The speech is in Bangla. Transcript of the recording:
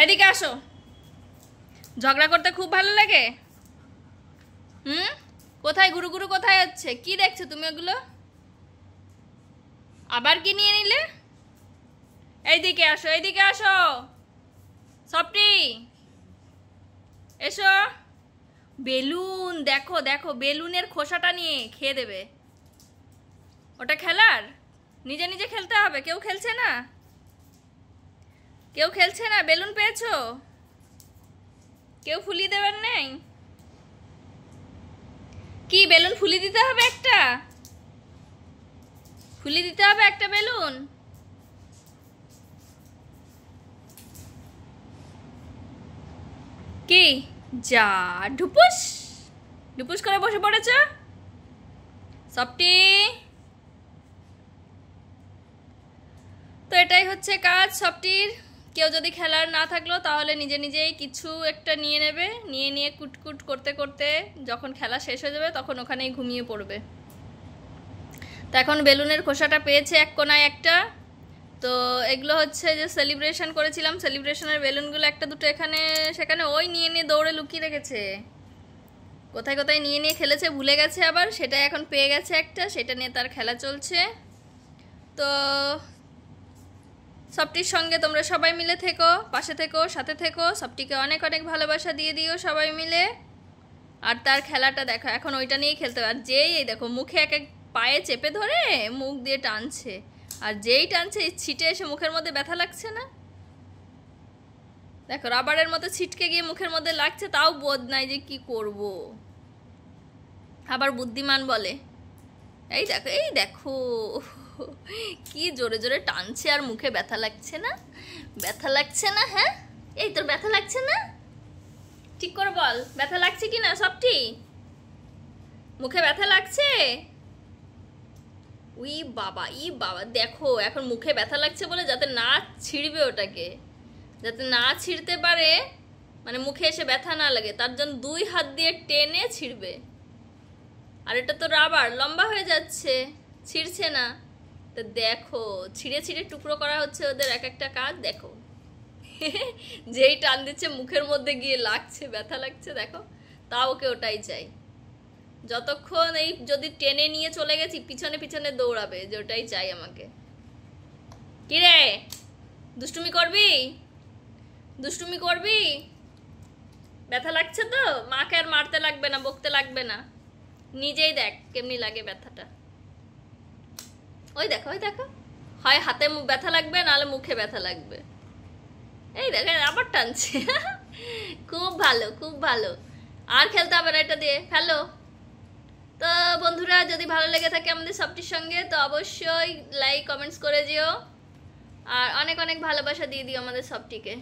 এদিকে আসো। ঝগড়া করতে খুব ভালো লাগে? কোথায় গুরু গুরু কোথায় হচ্ছে? কি দেখছো তুমি ওগুলো? আবার কি নিয়ে নিলে? এইদিকে আসো, এইদিকে আসো সফটি, এসো। বেলুন দেখো দেখো, বেলুনের খোসাটা নিয়ে খেয়ে দেবে। ওটা খেলার? নিজে নিজে খেলতে হবে, কেউ খেলছে না, কেউ খেলছে না। বেলুন পেয়েছো? কেউ ফুলিয়ে দেবার নেই? কি বেলুন ফুলিয়ে দিতে হবে? একটা ফুলিয়ে দিতে হবে, একটা বেলুন। কি যা ঢুপুস ঢুপুস করে বসে পড়েছ সফটি। তো এটাই হচ্ছে কাজ সফটির। কেউ যদি খেলার না থাকলো তাহলে নিজে নিজেই কিছু একটা নিয়ে নেবে, নিয়ে নিয়ে কুটকুট করতে করতে যখন খেলা শেষ হয়ে যাবে তখন ওখানেই ঘুমিয়ে পড়বে। তো এখন বেলুনের খোসাটা পেয়েছে এক কোনায় একটা। তো এগুলো হচ্ছে যে সেলিব্রেশন করেছিলাম, সেলিব্রেশনের বেলুনগুলো একটা দুটো এখানে সেখানে ওই নিয়ে নিয়ে দৌড়ে লুকিয়ে রেখেছে। কোথায় কোথায় নিয়ে নিয়ে খেলেছে ভুলে গেছে, আবার সেটাই এখন পেয়ে গেছে একটা, সেটা নিয়ে তার খেলা চলছে। তো সফটির সঙ্গে তোমরা সবাই মিলে থেকো, পাশে থেকো, সাথে থেকো। সফটিকে অনেক অনেক ভালোবাসা দিয়ে দিও সবাই মিলে। আর তার খেলাটা দেখো, এখন ওইটা নিয়েই খেলতে হবে। আর যেই এই দেখো মুখে এক এক পায়ে চেপে ধরে মুখ দিয়ে টানছে, আর যেই টানছে ছিটে এসে মুখের মধ্যে ব্যথা লাগছে না? দেখো রাবারের মতো ছিটকে গিয়ে মুখের মধ্যে লাগছে, তাও বোধ নাই যে কি করব। আবার বুদ্ধিমান বলে। এই দেখো এই দেখো কি জোরে জোরে টানছে, আর মুখে ব্যথা লাগছে না? ব্যথা লাগছে না? হ্যাঁ এই তোর ব্যথা লাগছে না? ঠিক করে বল, ব্যথা লাগছে কি না সবটি? মুখে ব্যথা লাগছে? উই বাবা ই বাবা, দেখো এখন মুখে ব্যথা লাগছে বলে যাতে না ছিঁড়বে ওটাকে, যাতে না ছিঁড়তে পারে, মানে মুখে এসে ব্যথা না লাগে তার জন্য 2 হাত দিয়ে টেনে ছিঁড়বে। আর এটা তো রাবার, লম্বা হয়ে যাচ্ছে, ছিঁড়ছে না। তো দেখো ছিঁড়ে ছিঁড়ে টুকরো করা হচ্ছে ওদের এক একটা কাজ। দেখো যেই টান দিচ্ছে মুখের মধ্যে গিয়ে লাগছে, ব্যথা লাগছে। দেখো তাও ওকে ওটাই চাই। যতক্ষণ এই যদি টেনে নিয়ে চলে গেছি পিছনে পিছনে দৌড়াবে, যে ওটাই চাই আমাকে। কিরে দুষ্টুমি করবি? দুষ্টুমি করবি? ব্যথা লাগছে তো? মাকে আর মারতে লাগবে না, বকতে লাগবে না, নিজেই দেখ কেমনি লাগে ব্যথাটা। ওই দেখো ওই দেখো, হয় হাতে ব্যথা লাগবে নাহলে মুখে ব্যথা লাগবে। এই দেখো আবার টানছে খুব ভালো খুব ভালো। আর খেলতে হবে না, এটা দিয়ে ফেলো। তো বন্ধুরা যদি ভালো লেগে থাকে আমাদের সবটির সঙ্গে তো অবশ্যই লাইক কমেন্টস করে দিও, আর অনেক অনেক ভালোবাসা দিয়ে দিও আমাদের সবটিকে।